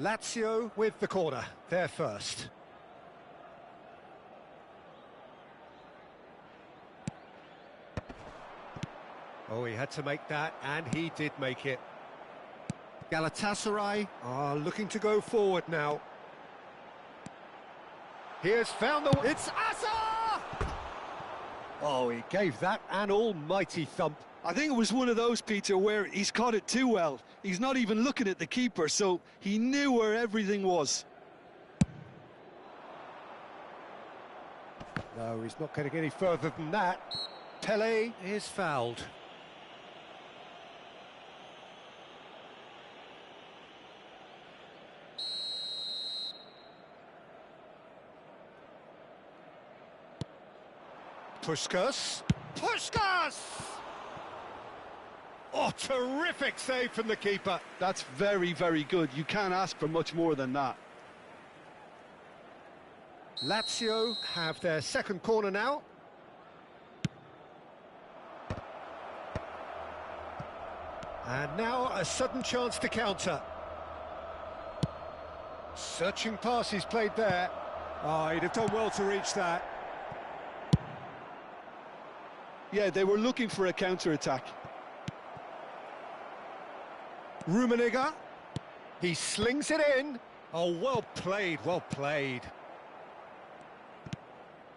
Lazio with the corner, they're first. Oh, he had to make that, and he did make it. Galatasaray are looking to go forward now. He has found the... It's Asa! Oh, he gave that an almighty thump. I think it was one of those, Peter, where he's caught it too well. He's not even looking at the keeper, so he knew where everything was. No, he's not going to get any further than that. Pele is fouled. Puskas. Puskas! Oh, terrific save from the keeper. That's very, very good. You can't ask for much more than that. Lazio have their second corner now. And now a sudden chance to counter. Searching pass he's played there. Oh, he'd have done well to reach that. Yeah, they were looking for a counter-attack. Rummenigge. He slings it in. Oh, well played, well played.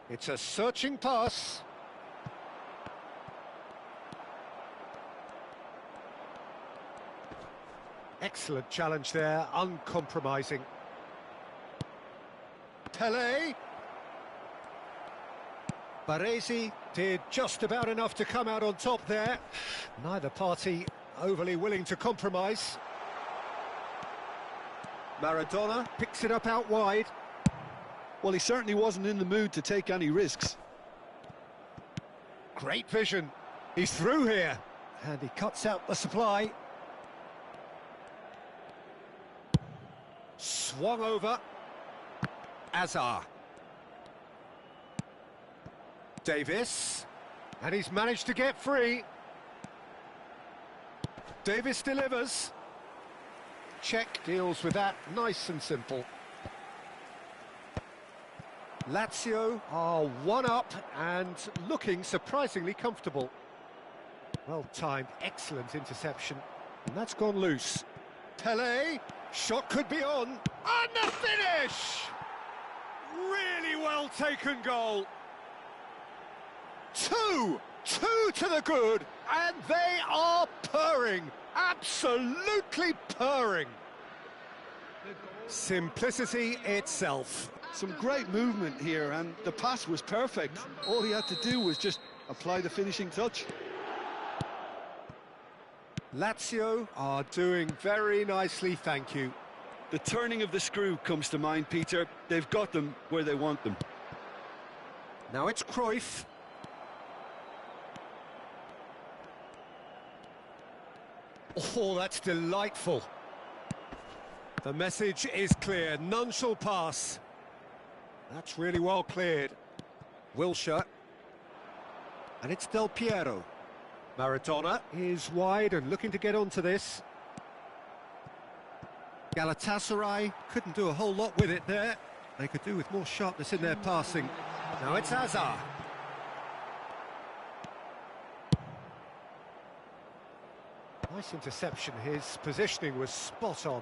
It's a searching pass. Excellent challenge there, uncompromising. Pele. Baresi did just about enough to come out on top there. Neither party overly willing to compromise. Maradona picks it up out wide. Well, he certainly wasn't in the mood to take any risks. Great vision. He's through here. And he cuts out the supply. Swung over. Azar. Davis. And he's managed to get free. Davis delivers. Czech deals with that, nice and simple. Lazio are one up and looking surprisingly comfortable. Well timed, excellent interception. And that's gone loose. Pele, shot could be on. And the finish! Really well taken goal. Two to the good, and they are purring, absolutely purring. Simplicity itself. Some great movement here, and the pass was perfect. All he had to do was just apply the finishing touch. Lazio are doing very nicely, thank you. The turning of the screw comes to mind, Peter. They've got them where they want them. Now it's Cruyff. Oh, that's delightful. The message is clear, none shall pass. That's really well cleared. Wilshere. And it's Del Piero. Maradona is wide and looking to get onto this. Galatasaray couldn't do a whole lot with it there. They could do with more sharpness in their passing. Now it's Azar. Nice interception, his positioning was spot on.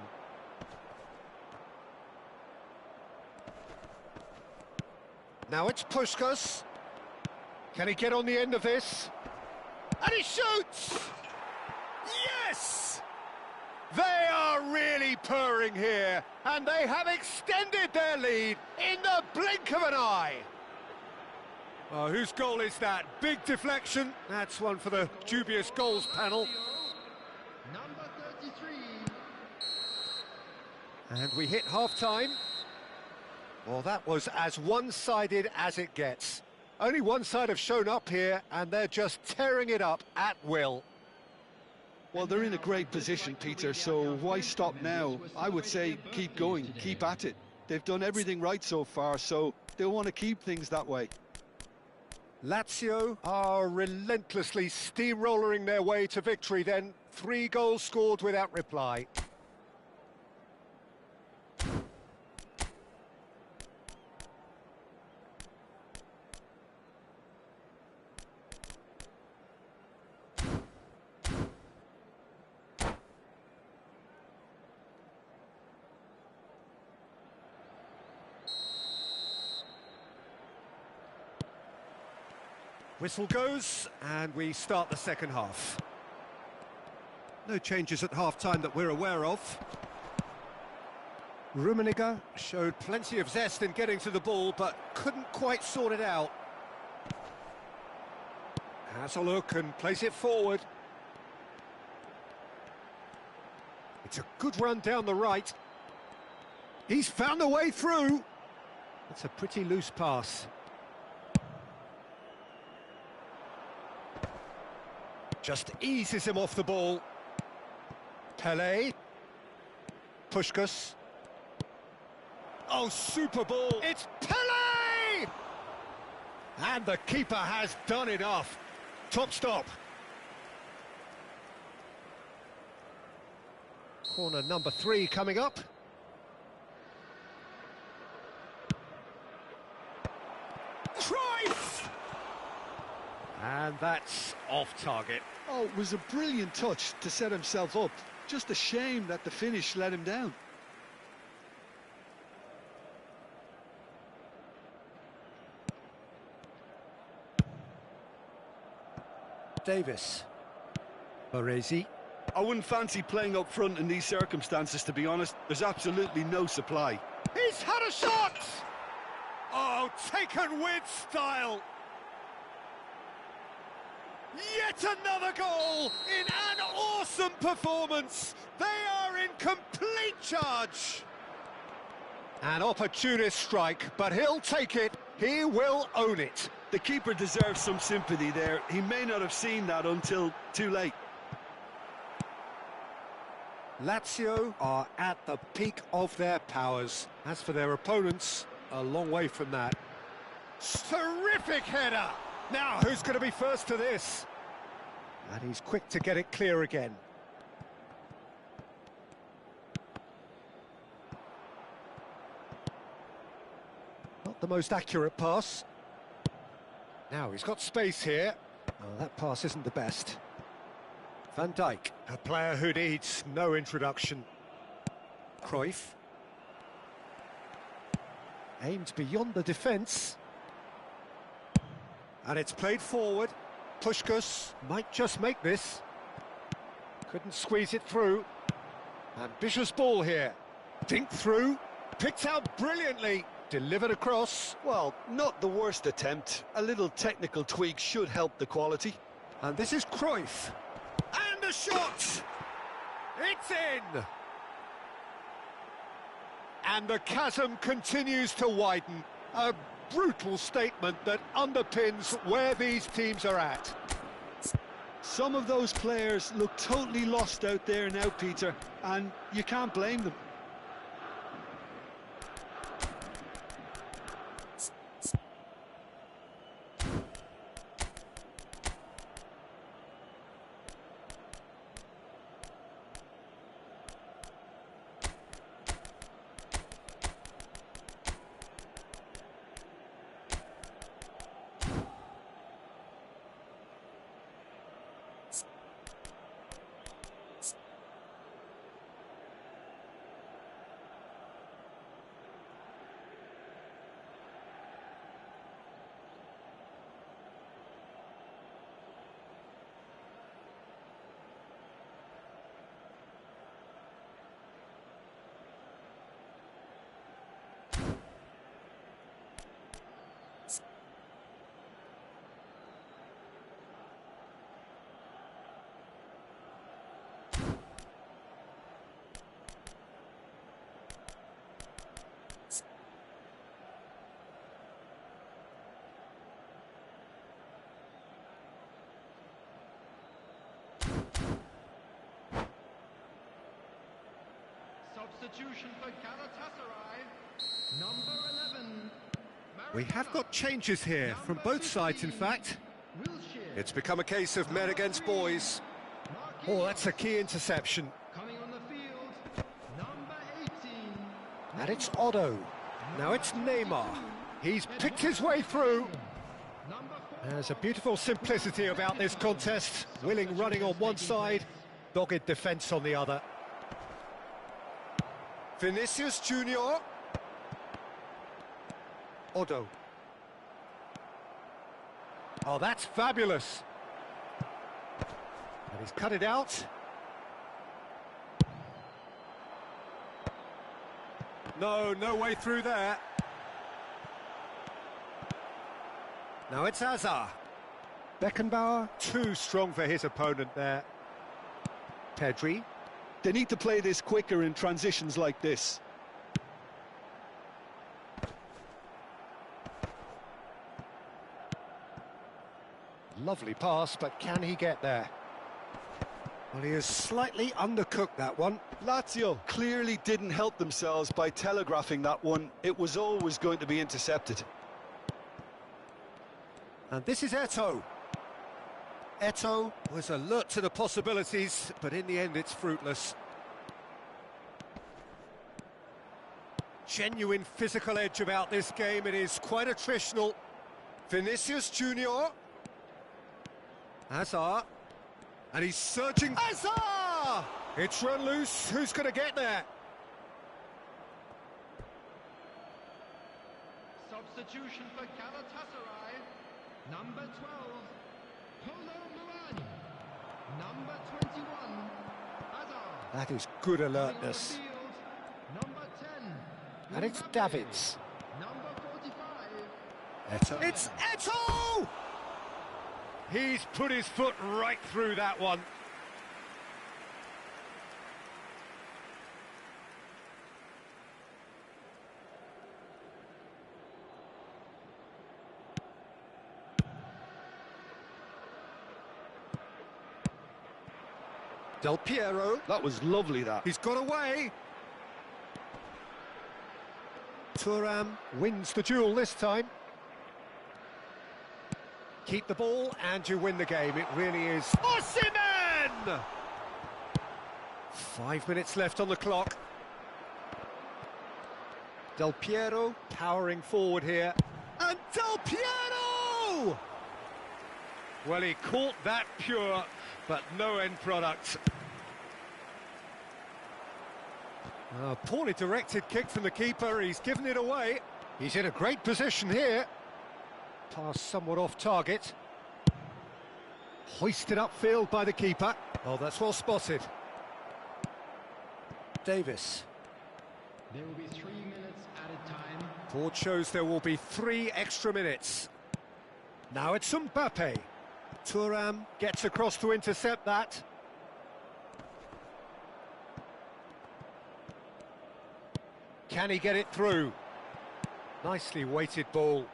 Now it's Puskas. Can he get on the end of this? And he shoots! Yes! They are really purring here, and they have extended their lead in the blink of an eye. Oh, whose goal is that? Big deflection. That's one for the dubious goals panel. Number 33. And we hit half-time. Well, that was as one-sided as it gets. Only one side have shown up here, and they're just tearing it up at will. Well, they're in a great position, Peter, so why stop now? I would say keep going, keep at it. They've done everything right so far, so they'll want to keep things that way. Lazio are relentlessly steamrolling their way to victory then. 3 goals scored without reply. Whistle goes, and we start the second half. No changes at half-time that we're aware of. Rummenigge showed plenty of zest in getting to the ball, but couldn't quite sort it out. Has a look and plays it forward. It's a good run down the right. He's found a way through. It's a pretty loose pass. Just eases him off the ball. Pelé. Puskás. Oh, super ball. It's Pelé! And the keeper has done enough. Top stop. Corner number 3 coming up. Cruyff! And that's off target. Oh, it was a brilliant touch to set himself up. Just a shame that the finish let him down. Davis. Baresi. I wouldn't fancy playing up front in these circumstances, to be honest. There's absolutely no supply. He's had a shot! Oh, taken with style. Yet another goal in an awesome performance. They are in complete charge. An opportunist strike, but he'll take it. He will own it. The keeper deserves some sympathy there. He may not have seen that until too late. Lazio are at the peak of their powers. As for their opponents, a long way from that. Terrific header! Now, who's going to be first to this? And he's quick to get it clear again. Not the most accurate pass. Now, he's got space here. Oh, that pass isn't the best. Van Dijk, a player who needs no introduction. Cruyff. Aimed beyond the defence. And it's played forward. Puskás might just make this. Couldn't squeeze it through. Ambitious ball here. Dink through. Picked out brilliantly. Delivered across. Well, not the worst attempt. A little technical tweak should help the quality. And this is Cruyff. And a shot! It's in! And the chasm continues to widen. A brutal statement that underpins where these teams are at. Some of those players look totally lost out there now, Peter, and you can't blame them. Substitution for Galatasaray, number 11. We have got changes here from both sides, in fact. It's become a case of men against boys. Oh, that's a key interception. Coming on the field, number 18. And it's Otto. Now it's Neymar. He's picked his way through. Number 4. There's a beautiful simplicity about this contest. Willing running on one side, dogged defence on the other. Vinicius Junior. Otto. Oh, that's fabulous. And he's cut it out. No way through there. Now it's Hazard. Beckenbauer, too strong for his opponent there. Pedri. They need to play this quicker in transitions like this. Lovely pass, but can he get there? Well, he has slightly undercooked that one. Lazio clearly didn't help themselves by telegraphing that one. It was always going to be intercepted. And this is Eto'o. Eto'o was alert to the possibilities, but in the end it's fruitless. Genuine physical edge about this game. It is quite attritional. Vinicius Junior. Hazard. And he's searching. Hazard! It's run loose. Who's going to get there? Substitution for Galatasaray. Number 12, Polo Morani. Number 21, Hazard. That is good alertness. Number 10, And it's Mbappe. Davids. Number 45, Eto'o. It's Eto'o! He's put his foot right through that one. Del Piero. That was lovely, that. He's got away. Thuram wins the duel this time. Keep the ball and you win the game. It really is. Osimhen! 5 minutes left on the clock. Del Piero powering forward here. And Del Piero! Well, he caught that pure, but no end product. A poorly directed kick from the keeper. He's given it away. He's in a great position here. Pass somewhat off target. Hoisted upfield by the keeper. Oh, that's well spotted. Davis. There will be 3 minutes added time. Board shows there will be 3 extra minutes. Now it's Mbappe. Thuram gets across to intercept that. Can he get it through? Nicely weighted ball.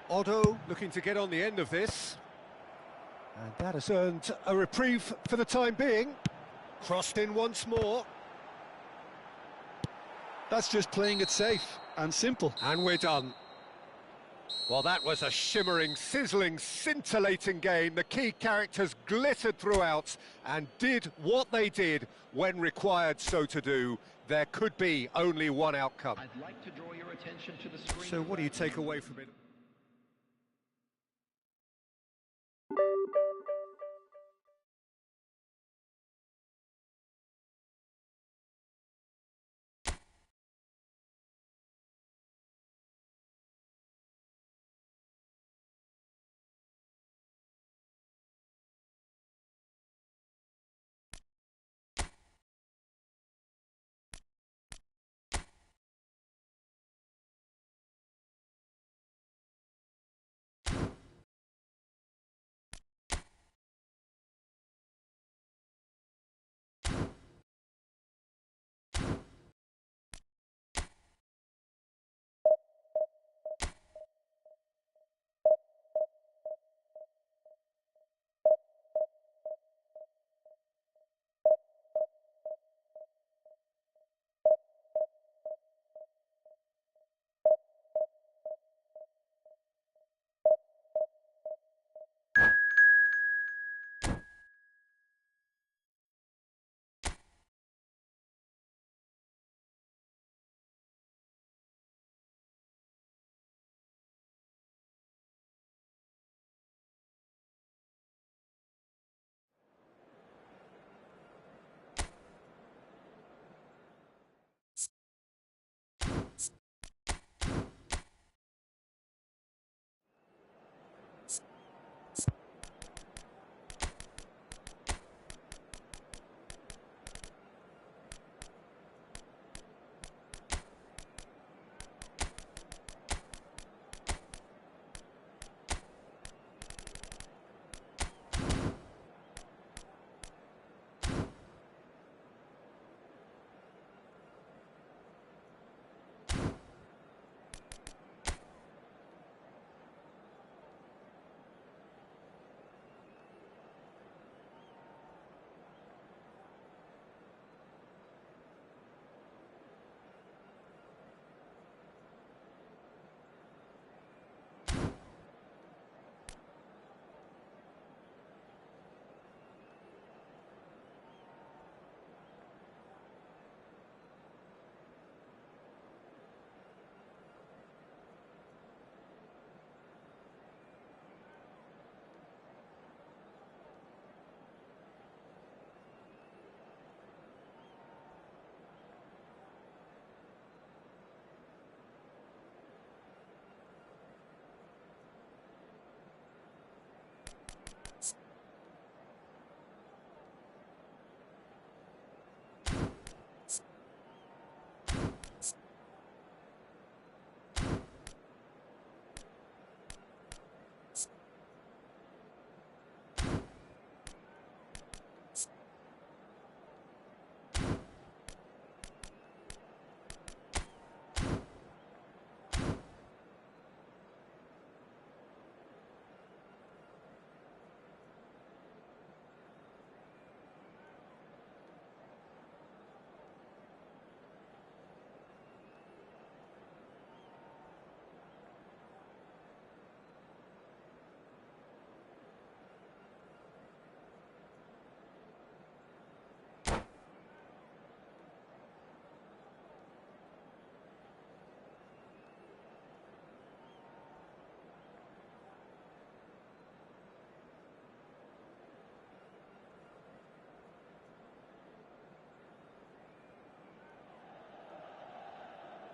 Otto looking to get on the end of this. And that has earned a reprieve for the time being. Crossed in once more. That's just playing it safe and simple. And we're done. Well, that was a shimmering, sizzling, scintillating game. The key characters glittered throughout and did what they did when required so to do. There could be only one outcome. I'd like to draw your attention to the screen. So what do you take away from it?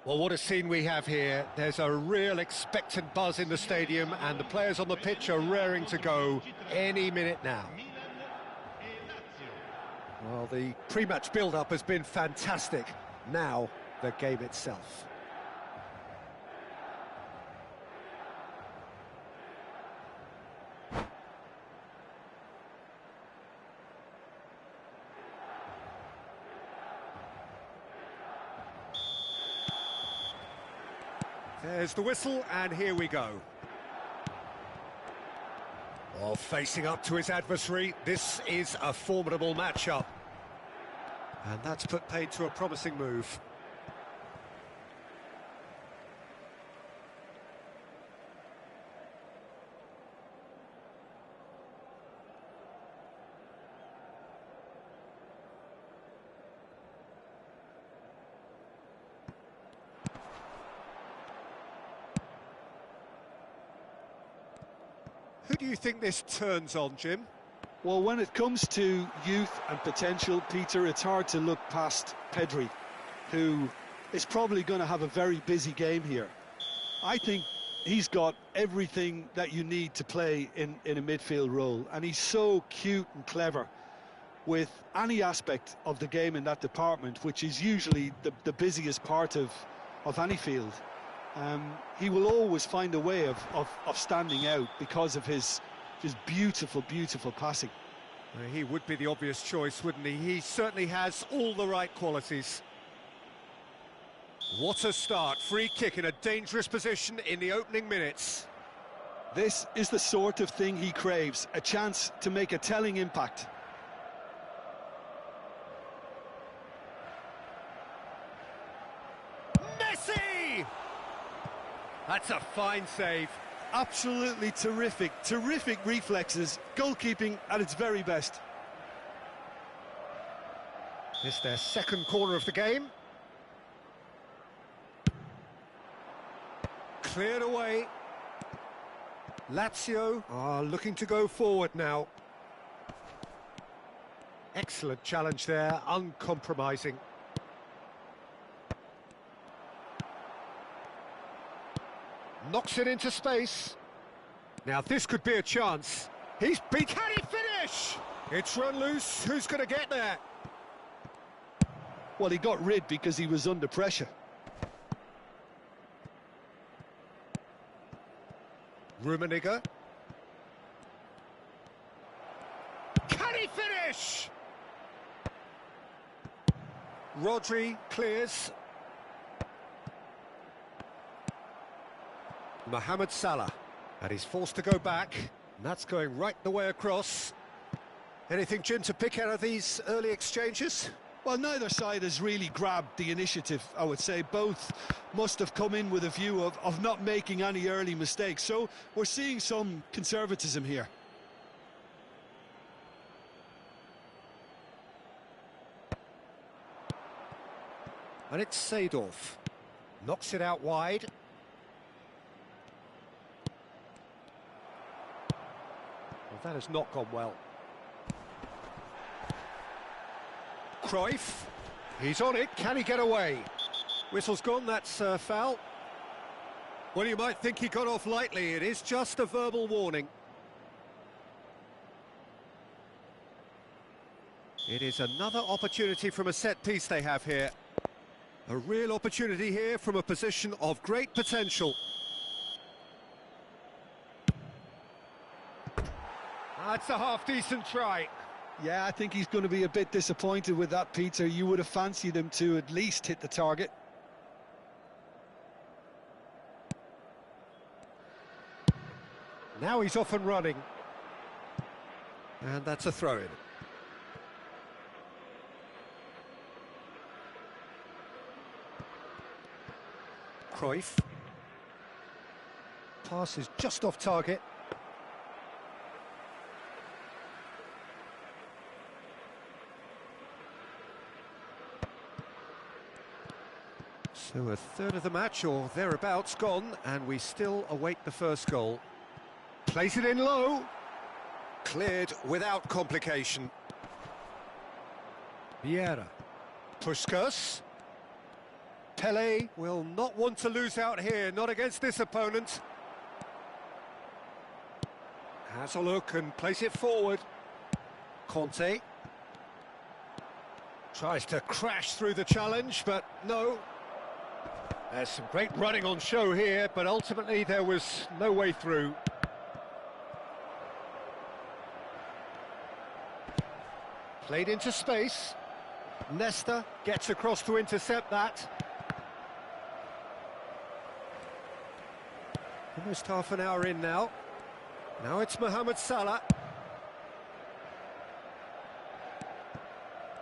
Well, what a scene we have here. There's a real expectant buzz in the stadium, and the players on the pitch are raring to go any minute now. Well, the pre-match build-up has been fantastic. Now, the game itself. There's the whistle, and here we go. Oh, facing up to his adversary, this is a formidable matchup. And that's put paid to a promising move. Who do you think this turns on, Jim? Well, when it comes to youth and potential, Peter, it's hard to look past Pedri, who is probably going to have a very busy game here. I think he's got everything that you need to play in a midfield role, and he's so cute and clever with any aspect of the game in that department, which is usually the busiest part of any field. He will always find a way of standing out because of his beautiful, beautiful passing. He would be the obvious choice, wouldn't he? He certainly has all the right qualities. What a start. Free kick in a dangerous position in the opening minutes. This is the sort of thing he craves, a chance to make a telling impact. Messi! That's a fine save. Absolutely terrific reflexes, goalkeeping at its very best. It's their second corner of the game. Cleared away. Lazio are looking to go forward now. Excellent challenge there, uncompromising. Knocks it into space. Now this could be a chance. He's beat. Can he finish? It's run loose. Who's going to get there? Well, he got rid because he was under pressure. Rummenigge. Can he finish? Rodri clears. Mohamed Salah, and he's forced to go back, and that's going right the way across. Anything, Jim, to pick out of these early exchanges? Well, neither side has really grabbed the initiative, I would say. Both must have come in with a view of not making any early mistakes, so we're seeing some conservatism here. And it's Seedorf. Knocks it out wide. Well, that has not gone well. Cruyff. He's on it. Can he get away? Whistle's gone. That's foul. Well, you might think he got off lightly. It is just a verbal warning. It is another opportunity from a set piece they have here. A real opportunity here from a position of great potential. That's a half-decent try. Yeah, I think he's going to be a bit disappointed with that, Peter. You would have fancied him to at least hit the target. Now he's off and running. And that's a throw-in. Cruyff. Pass is just off target. So a third of the match, or thereabouts, gone, and we still await the first goal. Place it in low. Cleared without complication. Vieira. Puskas. Pele will not want to lose out here, not against this opponent. Has a look and plays it forward. Conte. Tries to crash through the challenge, but no. There's some great running on show here, but ultimately there was no way through. Played into space. Nesta gets across to intercept that. Almost half an hour in now. Now it's Mohamed Salah.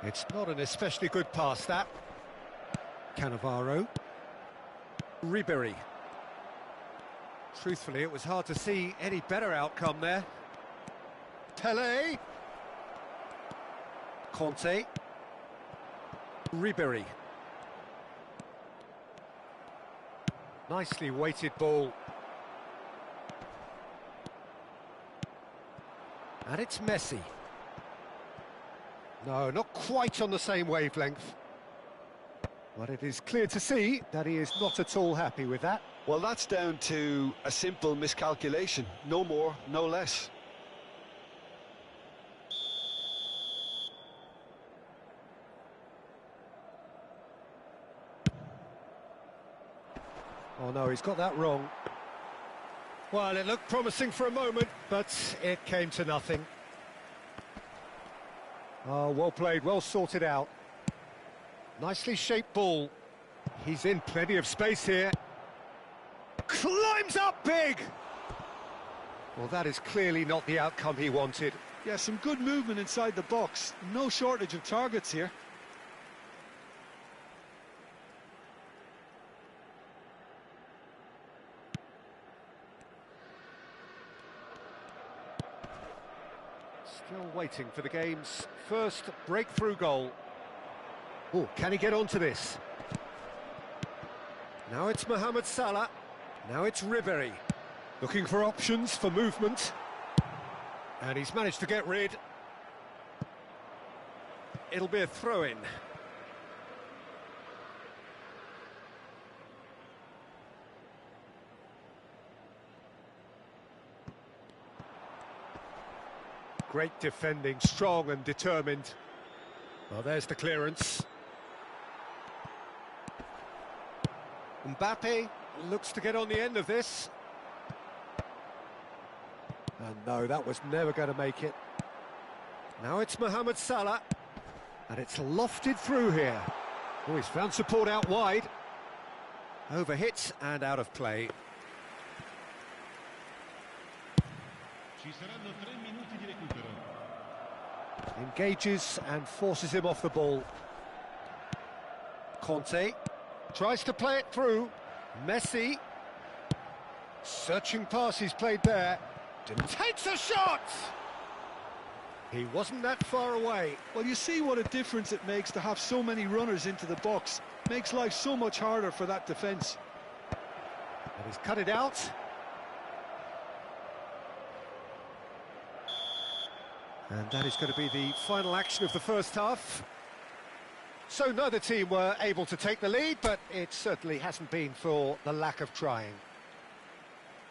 It's not an especially good pass, that. Cannavaro. Ribery. Truthfully, it was hard to see any better outcome there. Pele. Conte. Ribery. Nicely weighted ball. And it's Messi. No, not quite on the same wavelength. But it is clear to see that he is not at all happy with that. Well, that's down to a simple miscalculation. No more, no less. Oh no, he's got that wrong. Well, it looked promising for a moment, but it came to nothing. Oh, well played, well sorted out. Nicely shaped ball. He's in plenty of space here. Climbs up big! Well, that is clearly not the outcome he wanted. Yeah, some good movement inside the box. No shortage of targets here. Still waiting for the game's first breakthrough goal. Oh, can he get onto this? Now it's Mohamed Salah. Now it's Ribery. Looking for options for movement. And he's managed to get rid. It'll be a throw-in. Great defending, strong and determined. Well, there's the clearance. Mbappe looks to get on the end of this. And no, that was never going to make it. Now it's Mohamed Salah. And it's lofted through here. Oh, he's found support out wide. Overhit and out of play. Ci saranno 3 minuti di recupero. Engages and forces him off the ball. Conte tries to play it through. Messi. Searching pass he's played there. Takes a shot! He wasn't that far away. Well, you see what a difference it makes to have so many runners into the box. Makes life so much harder for that defence. And he's cut it out. And that is going to be the final action of the first half. So neither team were able to take the lead, but it certainly hasn't been for the lack of trying.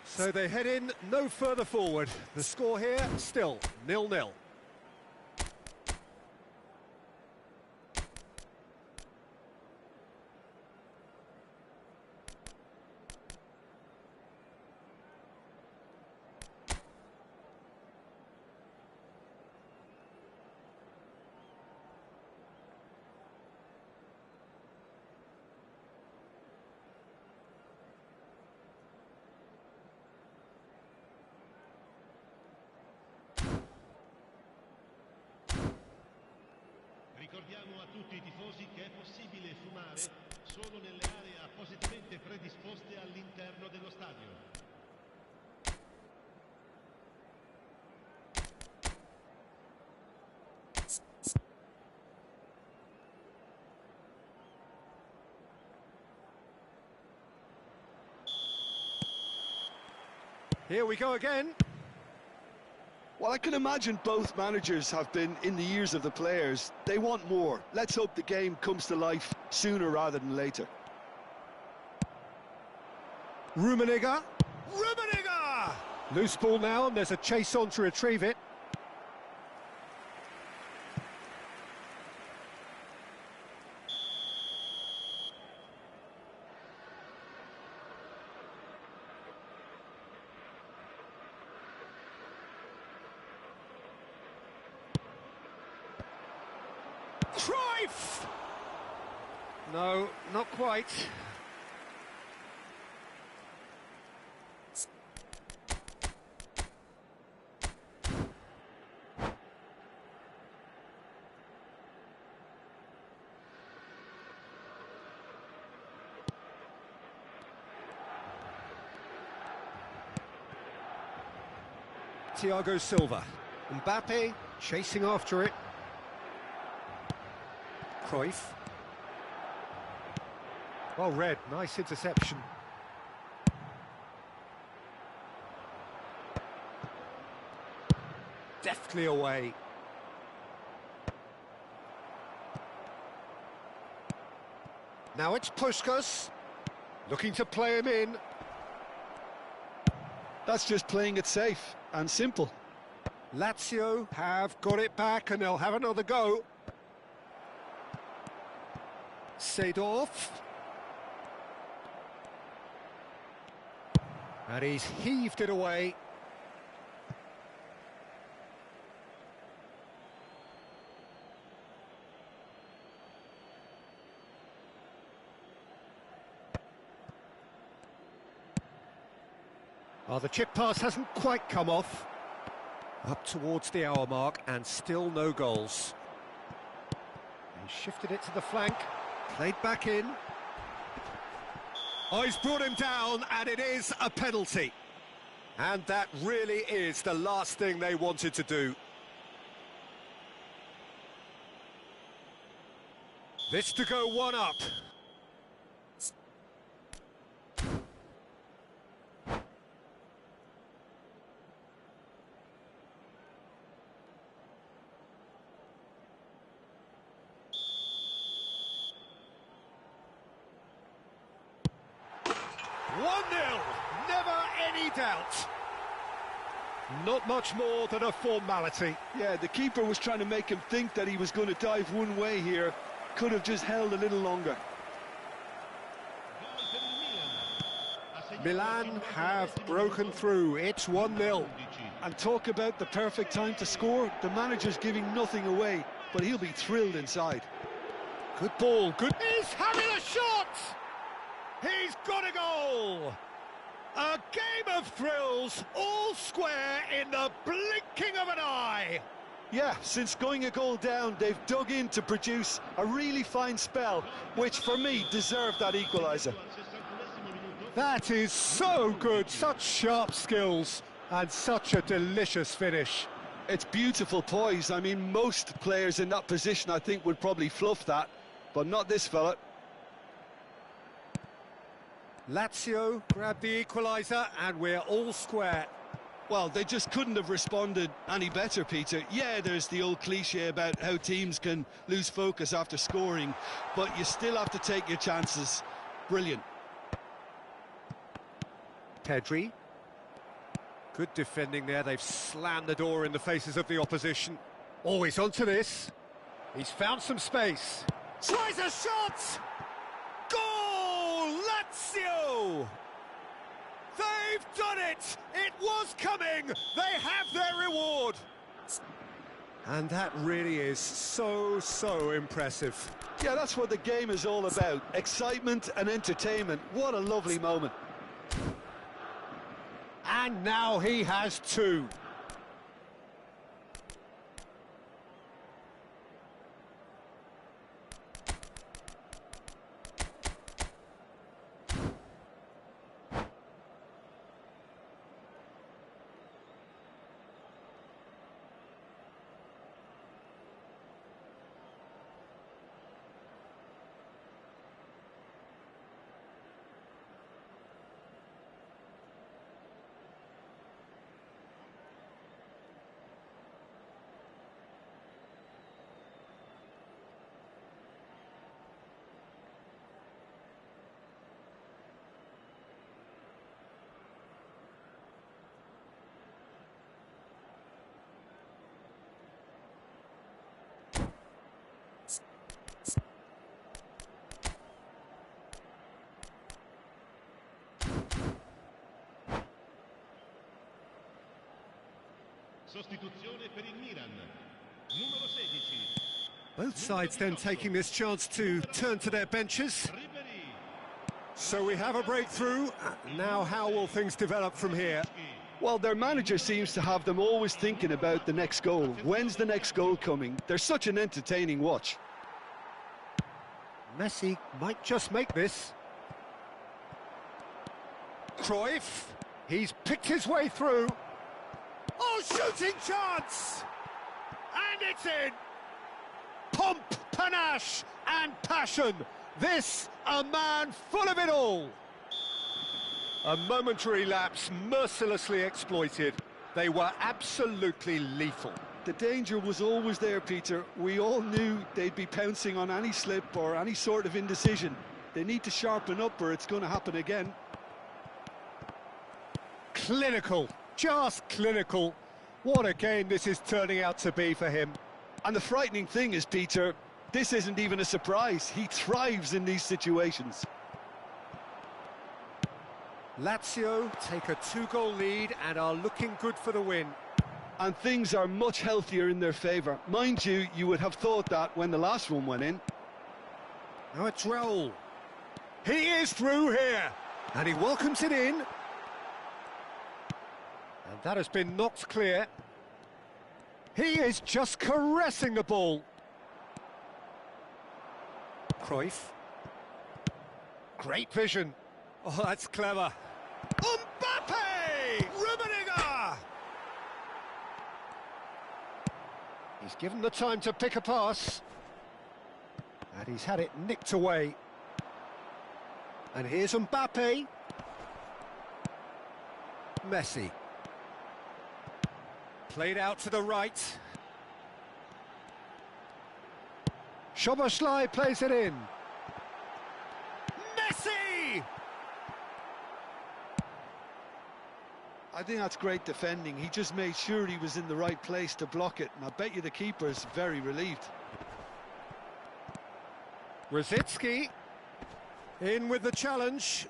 So they head in no further forward. The score here, still 0-0. Ricordiamo a tutti i tifosi che è possibile fumare solo nelle aree appositamente predisposte all'interno dello stadio. Here we go again. Well, I can imagine both managers have been in the ears of the players. They want more. Let's hope the game comes to life sooner rather than later. Rummenigge. Rummenigge! Loose ball now, and there's a chase on to retrieve it. Cruyff! No, not quite. Thiago Silva. Mbappe chasing after it. Cruyff. Well read, nice interception. Deftly away. Now it's Puskas, looking to play him in. That's just playing it safe and simple. Lazio have got it back and they'll have another go. Seedorf. And he's heaved it away. Oh, the chip pass hasn't quite come off. Up towards the hour mark and still no goals. He shifted it to the flank. Played back in. Oh, he's brought him down, and it is a penalty. And that really is the last thing they wanted to do. This to go one up. Never any doubt. Not much more than a formality. Yeah, the keeper was trying to make him think that he was going to dive one way here. Could have just held a little longer. Milan have broken through. It's 1-0. And talk about the perfect time to score. The manager's giving nothing away, but he'll be thrilled inside. Good ball, good... He's having a shot! He's got a goal! A game of thrills, all square in the blinking of an eye. Yeah, since going a goal down, they've dug in to produce a really fine spell, which for me deserved that equaliser. That is so good, such sharp skills and such a delicious finish. It's beautiful poise. I mean, most players in that position I think would probably fluff that, but not this fella. Lazio grabbed the equaliser and we're all square. Well, they just couldn't have responded any better, Peter. Yeah, there's the old cliche about how teams can lose focus after scoring, but you still have to take your chances. Brilliant. Pedri. Good defending there. They've slammed the door in the faces of the opposition. Always onto this. He's found some space. Tries a shot! Goal! Lazio! They've done it! It was coming! They have their reward! And that really is so impressive. Yeah, that's what the game is all about. Excitement and entertainment. What a lovely moment. And now he has two. Sostituzione per il Milan. Numero 16. Both sides then taking this chance to turn to their benches. Ribéry. So we have a breakthrough. Now how will things develop from here? Well, their manager seems to have them always thinking about the next goal. When's the next goal coming? They're such an entertaining watch. Messi might just make this. Cruyff, he's picked his way through. Oh, shooting chance! And it's in! Pomp, panache and passion. This, a man full of it all. A momentary lapse mercilessly exploited. They were absolutely lethal. The danger was always there, Peter. We all knew they'd be pouncing on any slip or any sort of indecision. They need to sharpen up or it's going to happen again. Clinical, just clinical. What a game this is turning out to be for him. And the frightening thing is, Peter, this isn't even a surprise. He thrives in these situations. Lazio take a 2-goal lead and are looking good for the win. And things are much healthier in their favour. Mind you, you would have thought that when the last one went in. Now it's Raul. He is through here. And he welcomes it in. And that has been knocked clear. He is just caressing the ball. Cruyff. Great vision. Oh, that's clever. Mbappe! Rummenigge! He's given the time to pick a pass. And he's had it nicked away. And here's Mbappe. Messi. Played out to the right. Szoboszlai plays it in. Messi! I think that's great defending. He just made sure he was in the right place to block it. And I bet you the keeper's very relieved. Rosicky in with the challenge.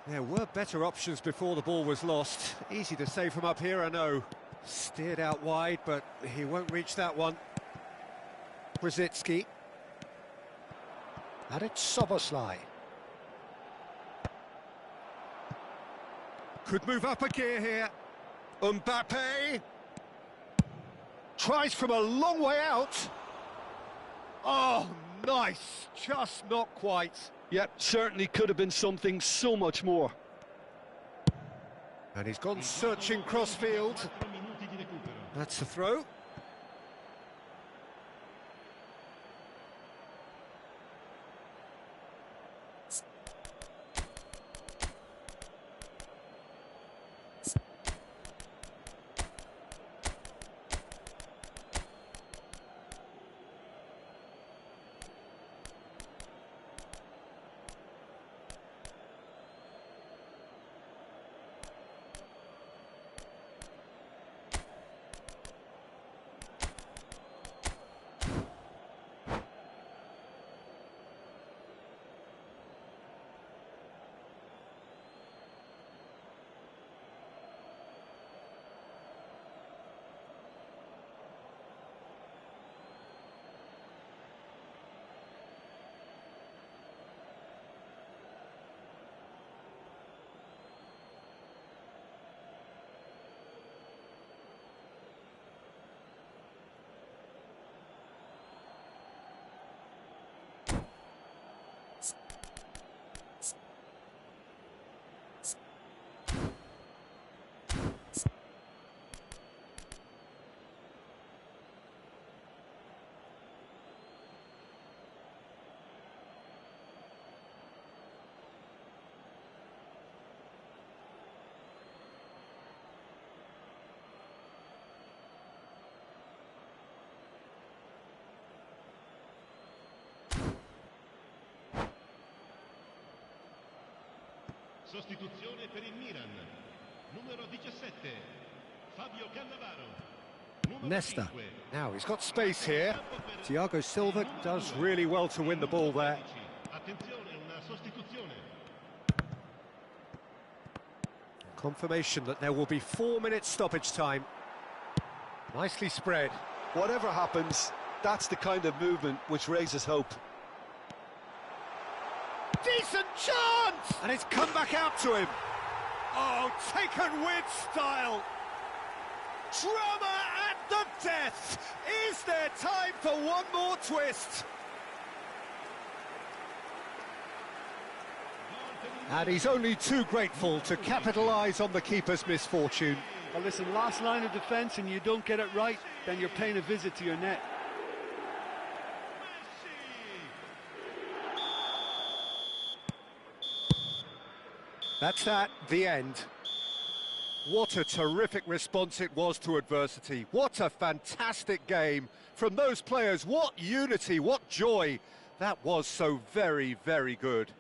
There were better options before the ball was lost. Easy to save from up here, I know. Steered out wide, but he won't reach that one. Rosicky. And it's Szoboszlai. Could move up a gear here. Mbappe. Tries from a long way out. Oh, nice. Just not quite. Yep, certainly could have been something so much more. And he's gone searching crossfield. 4 minuti di recupero. That's a throw. Sostituzione per il Milan. Numero 17. Fabio Cannavaro. Numero Nesta. 5. Now he's got space here. Thiago Silva does really well to win the ball there. Attenzione, una sostituzione. Confirmation that there will be 4 minutes stoppage time. Nicely spread. Whatever happens, that's the kind of movement which raises hope. Decent chance! And it's come back out to him. Oh, taken with style. Drama at the death. Is there time for one more twist? And he's only too grateful to capitalise on the keeper's misfortune. Well, listen, last line of defence and you don't get it right, then you're paying a visit to your net. That's that, the end. What a terrific response it was to adversity. What a fantastic game from those players. What unity, what joy. That was so very, very good.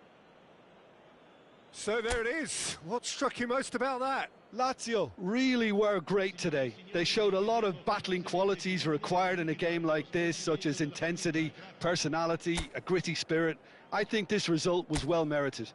So there it is. What struck you most about that? Lazio really were great today. They showed a lot of battling qualities required in a game like this, such as intensity, personality, a gritty spirit. I think this result was well merited.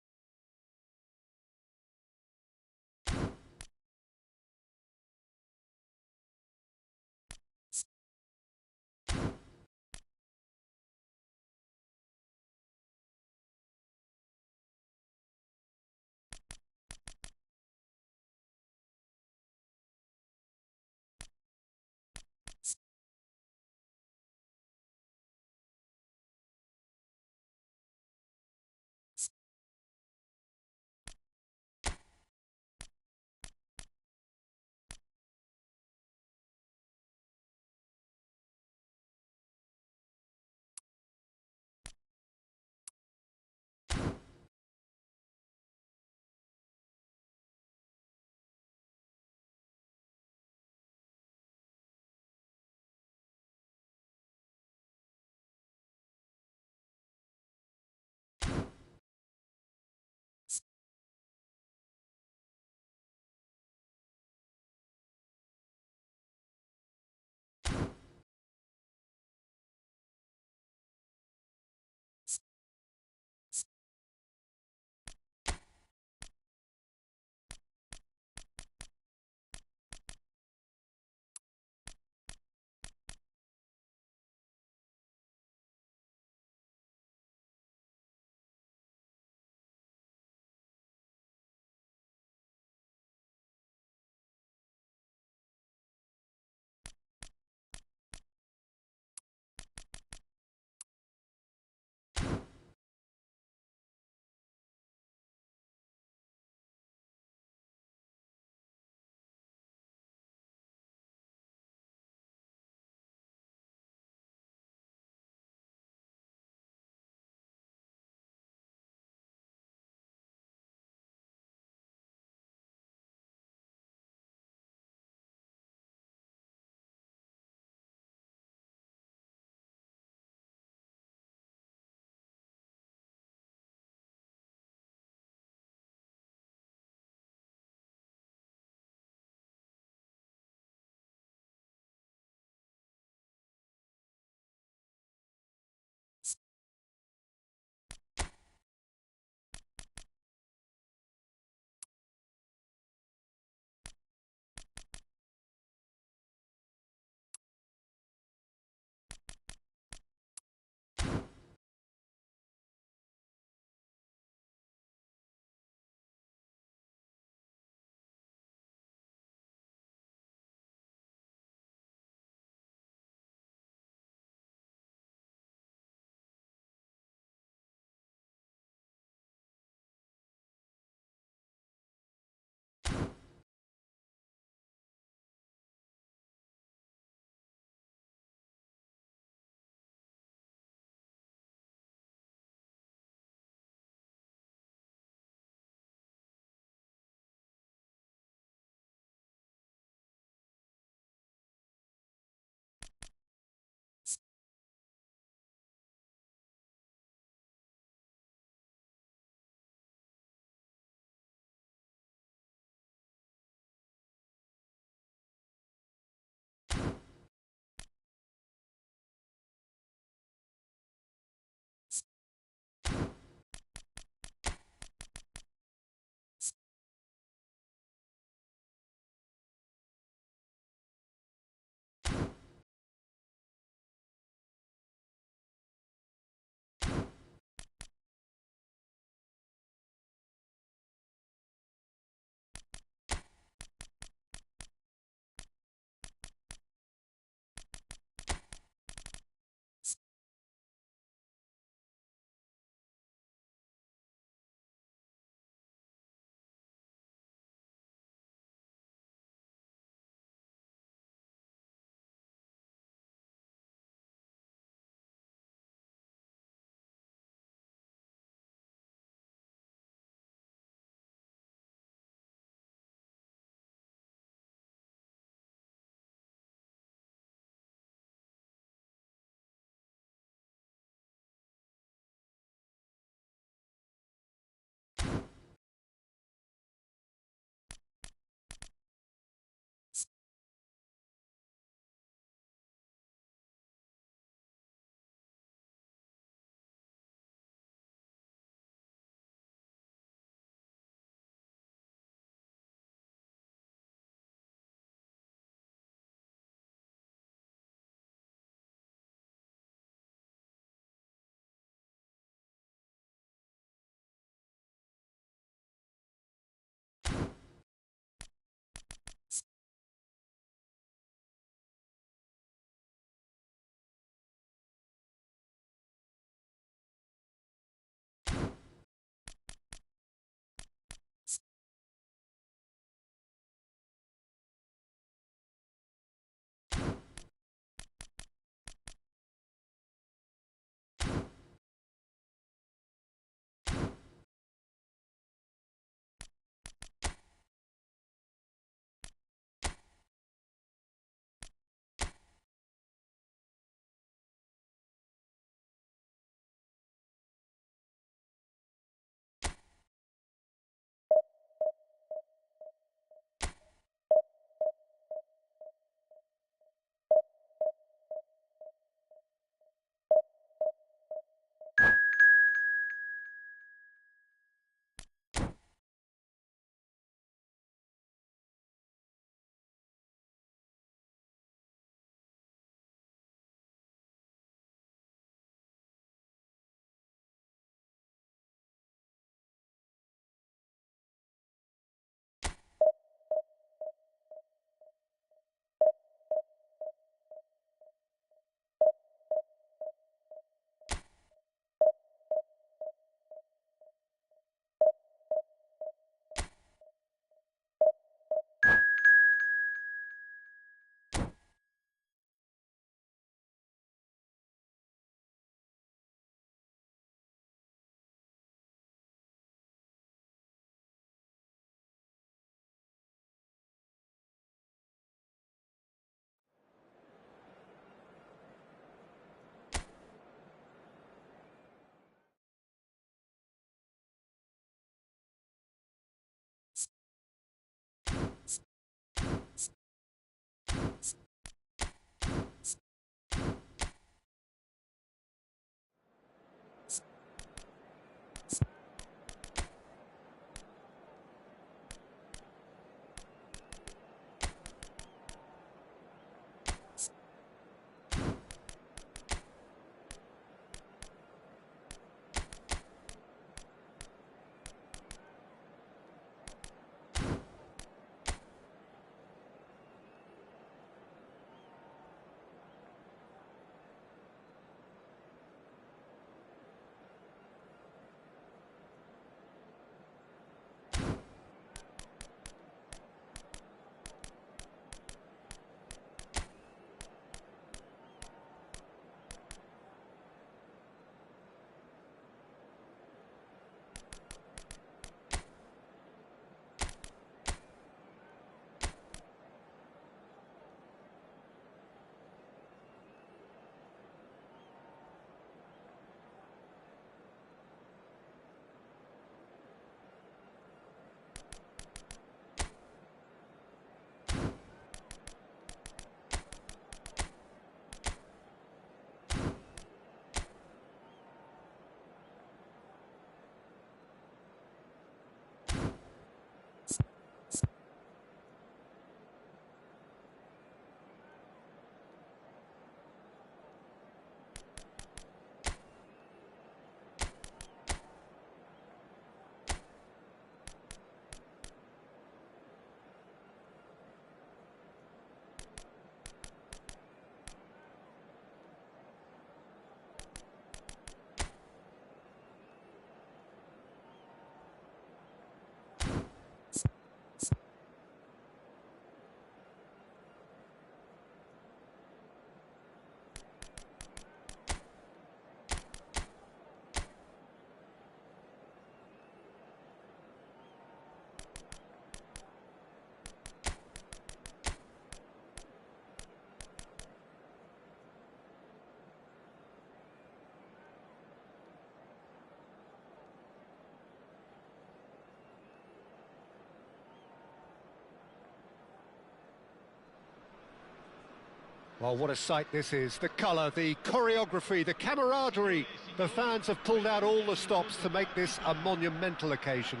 Well, what a sight this is. The colour, the choreography, the camaraderie. The fans have pulled out all the stops to make this a monumental occasion.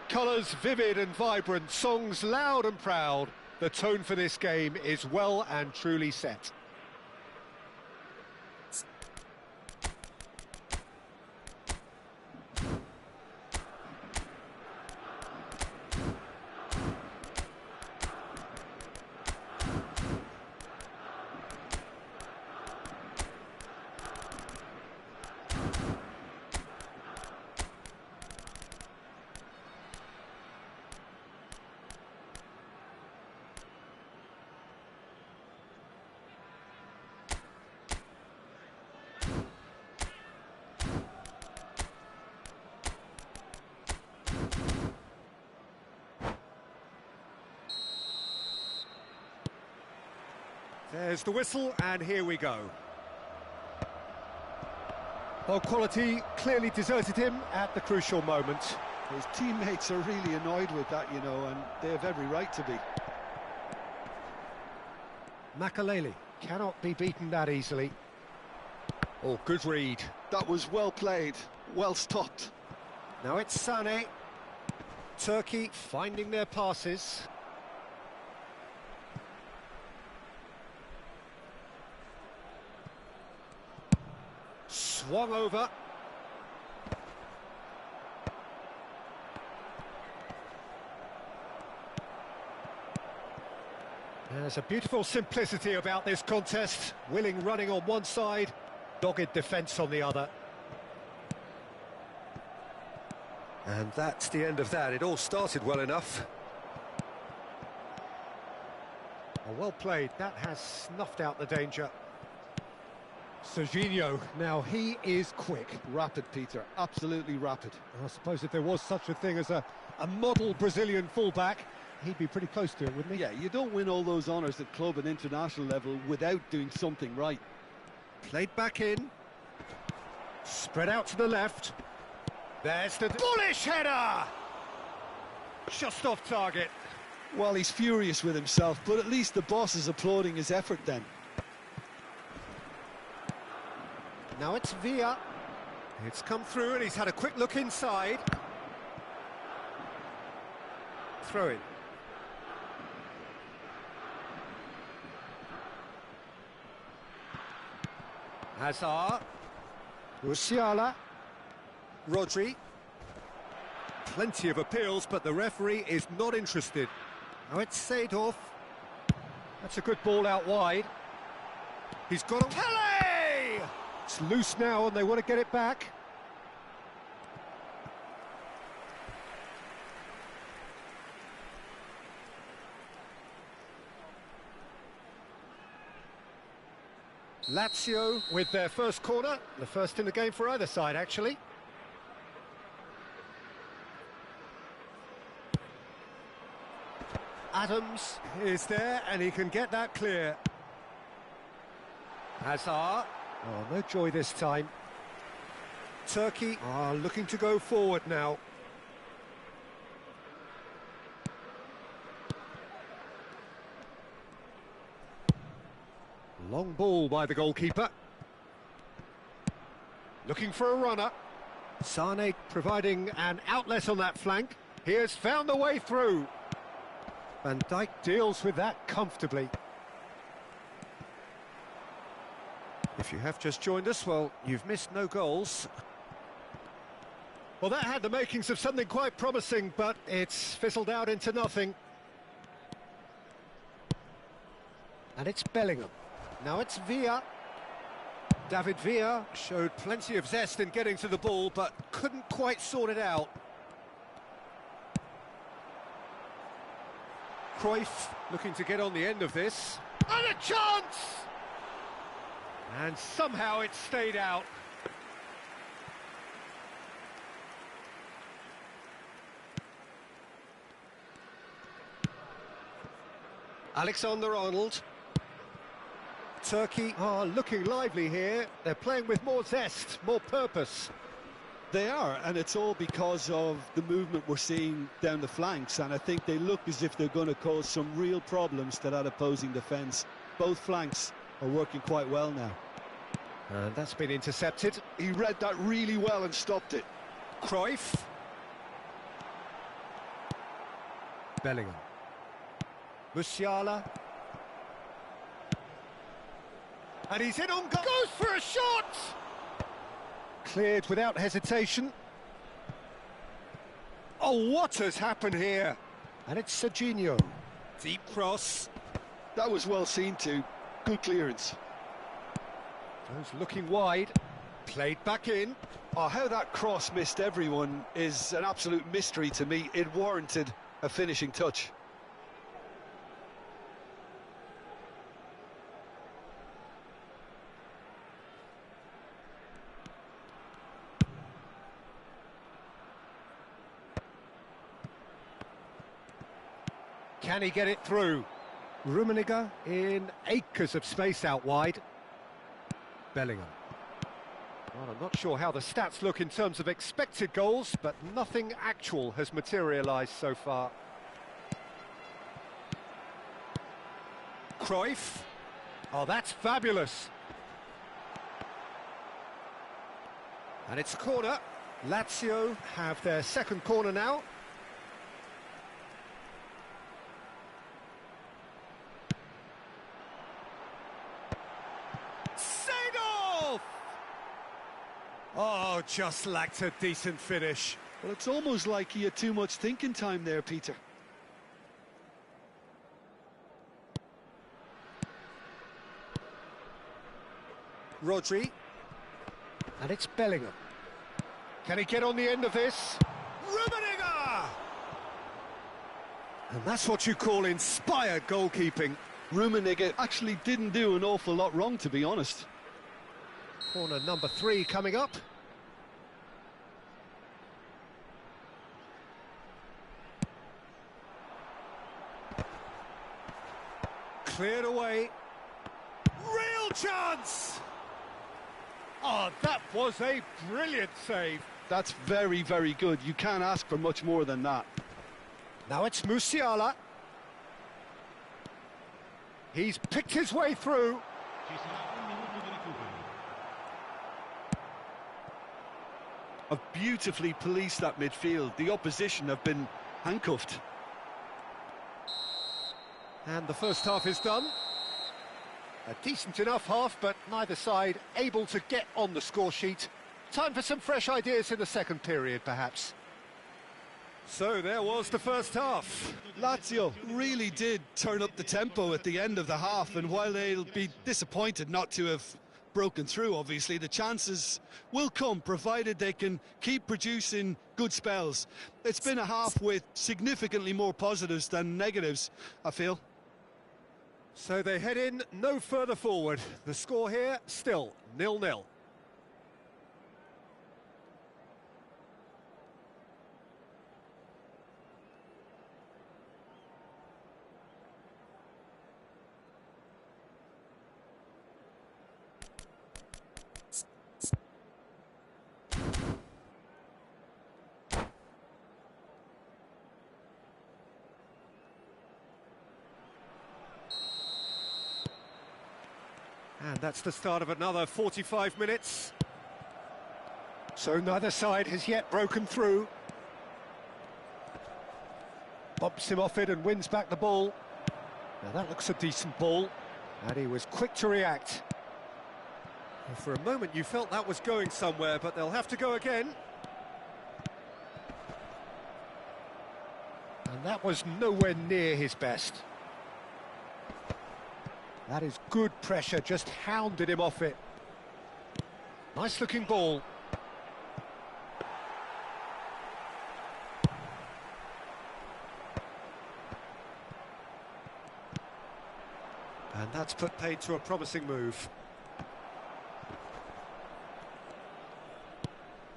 Colours vivid and vibrant, songs loud and proud. The tone for this game is well and truly set. There's the whistle, and here we go. Well, quality clearly deserted him at the crucial moment. His teammates are really annoyed with that, you know, and they have every right to be. Makaleli cannot be beaten that easily. Oh, good read. That was well played, well stopped. Now it's Sané. Turkey finding their passes. Swung over. There's a beautiful simplicity about this contest. Willing running on one side, dogged defence on the other. And that's the end of that. It all started well enough. Oh, well played. That has snuffed out the danger. Serginho, now he is quick. Rapid, Peter, absolutely rapid. I suppose if there was such a thing as a model Brazilian fullback, he'd be pretty close to it, wouldn't he? Yeah, you don't win all those honours at club and international level without doing something right. Played back in. Spread out to the left. There's the bullish header! Just off target. Well, he's furious with himself, but at least the boss is applauding his effort then. Now it's Villa. It's come through and he's had a quick look inside. Throw in. Hazard. Musiala. Rodri. Plenty of appeals, but the referee is not interested. Now it's Seedorf. That's a good ball out wide. He's got a... Pele! It's loose now and they want to get it back. Lazio with their first corner, the first in the game for either side, actually. Adams is there, and he can get that clear. Hazard. Oh, no joy this time. Turkey are looking to go forward now. Long ball by the goalkeeper. Looking for a runner. Sané providing an outlet on that flank. He has found the way through. Van Dijk deals with that comfortably. If you have just joined us, well, you've missed no goals. Well, that had the makings of something quite promising, but it's fizzled out into nothing. And it's Bellingham. Now it's Villa. David Villa showed plenty of zest in getting to the ball, but couldn't quite sort it out. Cruyff looking to get on the end of this. And a chance! And somehow it stayed out. Alexander-Arnold. Turkey are looking lively here. They're playing with more zest, more purpose. They are, and it's all because of the movement we're seeing down the flanks, and I think they look as if they're going to cause some real problems to that opposing defence. Both flanks are working quite well now. And that's been intercepted. He read that really well and stopped it. Cruyff. Bellingham. Musiala. And he's in on goal. Goes for a shot! Cleared without hesitation. Oh, what has happened here? And it's Serginho. Deep cross. That was well seen too. Good clearance. Goes looking wide. Played back in. Oh, how that cross missed everyone is an absolute mystery to me. It warranted a finishing touch. Can he get it through? Rummenigge in acres of space out wide. Bellingham. Well, I'm not sure how the stats look in terms of expected goals, but nothing actual has materialised so far. Cruyff. Oh, that's fabulous. And it's a corner. Lazio have their second corner now. Oh, just lacked a decent finish. Well, it's almost like he had too much thinking time there, Peter. Rodri. And it's Bellingham. Can he get on the end of this? Rummenigge! And that's what you call inspired goalkeeping. Rummenigge actually didn't do an awful lot wrong, to be honest. Corner number 3 coming up. Cleared away. Real chance! Oh, that was a brilliant save. That's very, very good. You can't ask for much more than that. Now it's Musiala. He's picked his way through. Ci sarà un minuto di recupero. Have beautifully policed that midfield. The opposition have been handcuffed. And the first half is done. A decent enough half, but neither side able to get on the score sheet. Time for some fresh ideas in the second period, perhaps. So there was the first half. Lazio really did turn up the tempo at the end of the half, and while they'll be disappointed not to have broken through, obviously, the chances will come, provided they can keep producing good spells. It's been a half with significantly more positives than negatives, I feel. So they head in no further forward. The score here, still 0-0. And that's the start of another 45 minutes. So neither side has yet broken through. Bumps him off it and wins back the ball. Now that looks a decent ball. And he was quick to react. Well, for a moment you felt that was going somewhere, but they'll have to go again. And that was nowhere near his best. That is good pressure, just hounded him off it. Nice looking ball. And that's put paid to a promising move.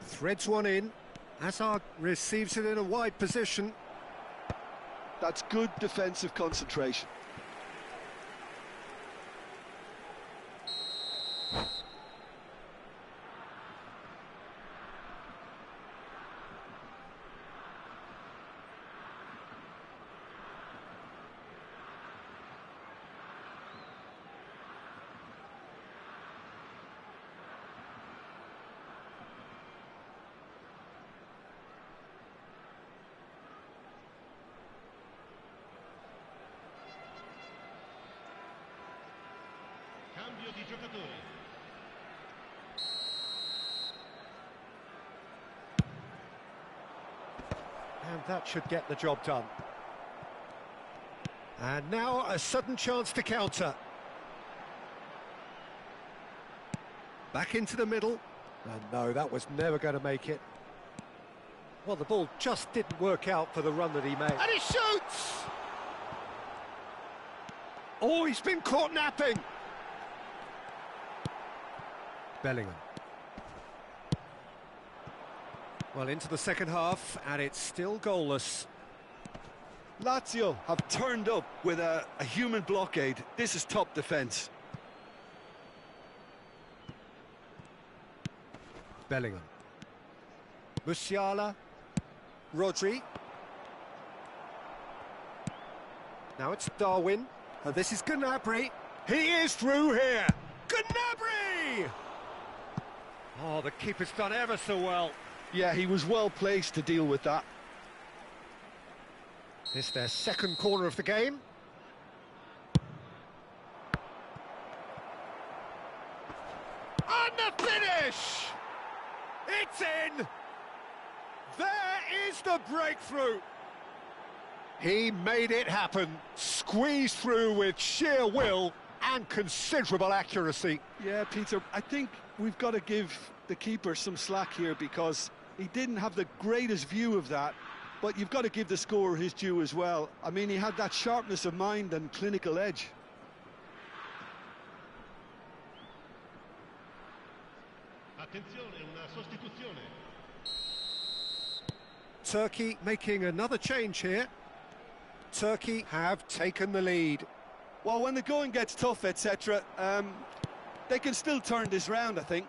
Threads one in. Hazard receives it in a wide position. That's good defensive concentration. And that should get the job done. And now a sudden chance to counter. Back into the middle. And no, that was never going to make it. Well, the ball just didn't work out for the run that he made. And he shoots! Oh, he's been caught napping. Bellingham. Well, into the second half, and it's still goalless. Lazio have turned up with a human blockade. This is top defence. Bellingham. Musiala. Rodri. Now it's Darwin. And this is Gnabry. He is through here. Gnabry! Oh, the keeper's done ever so well. Yeah, he was well placed to deal with that. This their second corner of the game. And the finish! It's in! There is the breakthrough! He made it happen, squeezed through with sheer will and considerable accuracy. Yeah, Peter, I think we've got to give the keeper some slack here because he didn't have the greatest view of that, but you've got to give the scorer his due as well. I mean, he had that sharpness of mind and clinical edge. Attenzione, una sostituzione. Turkey making another change here. Turkey have taken the lead. Well, when the going gets tough, etc., they can still turn this round, I think.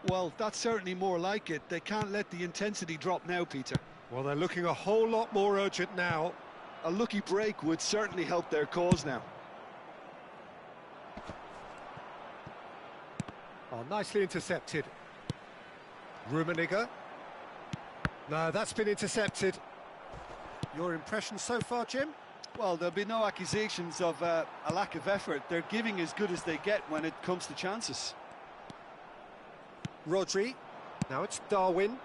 Well, that's certainly more like it. They can't let the intensity drop now, Peter. Well, they're looking a whole lot more urgent now. A lucky break would certainly help their cause now. Oh, nicely intercepted. Rummenigge. No, that's been intercepted. Your impression so far, Jim? Well, there'll be no accusations of a lack of effort. They're giving as good as they get when it comes to chances. Rodri. Now it's Darwin.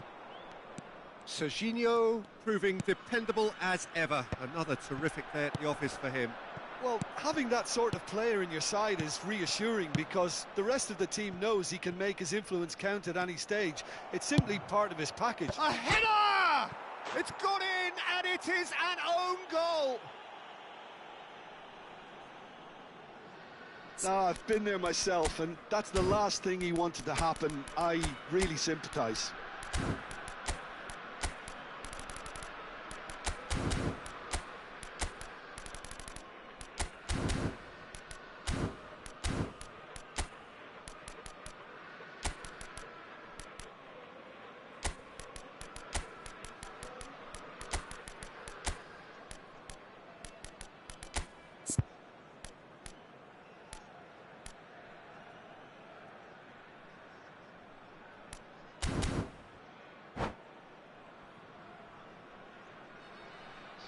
Serginho proving dependable as ever. Another terrific day at the office for him. Well, having that sort of player in your side is reassuring because the rest of the team knows he can make his influence count at any stage. It's simply part of his package. A header! It's gone in, and it is an own goal! No, I've been there myself, and that's the last thing he wanted to happen. I really sympathise.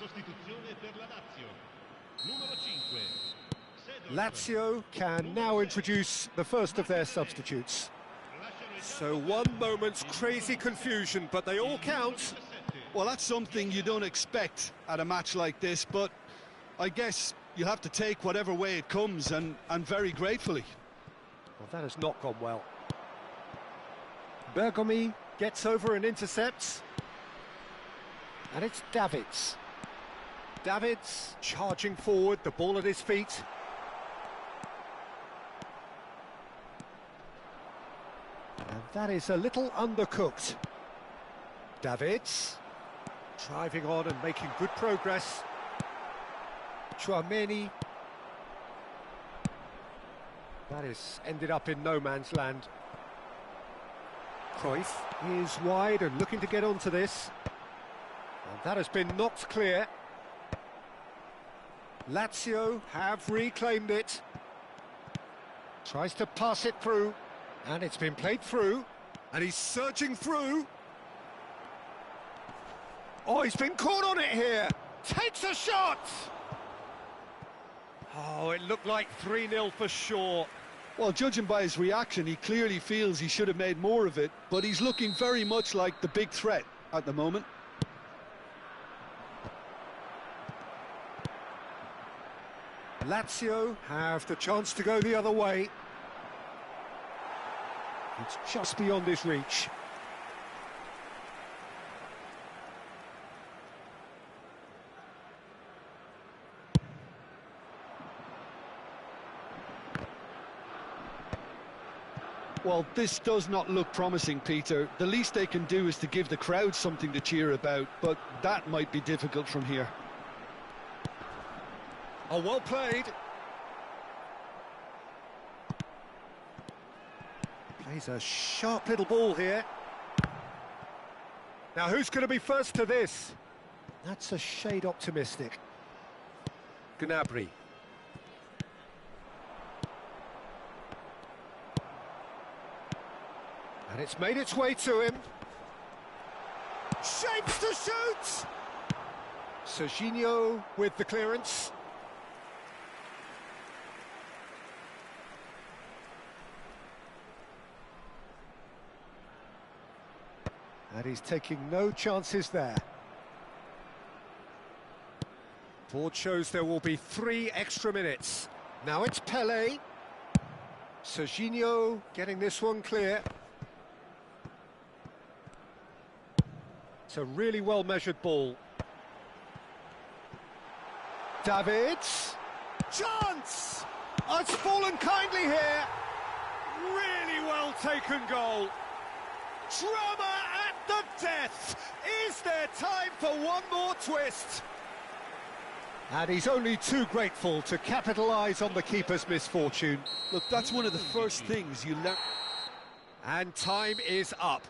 Sostituzione per la Lazio. Numero 5. Lazio can now introduce the first of their substitutes. So one moment's crazy confusion, but they all count. Well, that's something you don't expect at a match like this, but I guess you'll have to take whatever way it comes, and very gratefully. Well, that has not gone well. Bergomi gets over and intercepts. And it's Davids. Davids charging forward, the ball at his feet. And that is a little undercooked. Davids driving on and making good progress. Chouameni. That is ended up in no man's land. Cruyff is wide and looking to get onto this. And that has been knocked clear. Lazio have reclaimed it. Tries to pass it through. And it's been played through. And he's surging through. Oh, he's been caught on it here. Takes a shot. Oh, it looked like 3-0 for sure. Well, judging by his reaction, he clearly feels he should have made more of it, but he's looking very much like the big threat at the moment. Lazio have the chance to go the other way. It's just beyond his reach. Well, this does not look promising, Peter. The least they can do is to give the crowd something to cheer about, but that might be difficult from here. Oh, well played. Plays a sharp little ball here. Now, who's going to be first to this? That's a shade optimistic. Gnabry. And it's made its way to him. Shapes to shoot! Serginho with the clearance. And he's taking no chances there. Board shows there will be 3 extra minutes. Now it's Pelé. Serginho getting this one clear. It's a really well-measured ball. Davids. Chance! Oh, it's fallen kindly here. Really well-taken goal. Drama at the death. Is there time for one more twist? And he's only too grateful to capitalise on the keeper's misfortune. Look, that's one of the first things you learn. And time is up.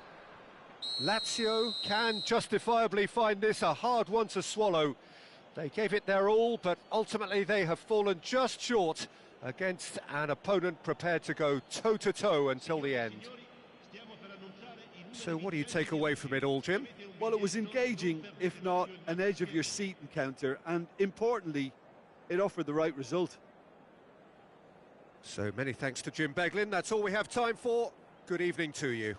Lazio can justifiably find this a hard one to swallow. They gave it their all, but ultimately they have fallen just short against an opponent prepared to go toe-to-toe until the end. So what do you take away from it all, Jim? Well, it was engaging, if not an edge-of-your-seat encounter, and importantly, it offered the right result. So many thanks to Jim Beglin. That's all we have time for. Good evening to you.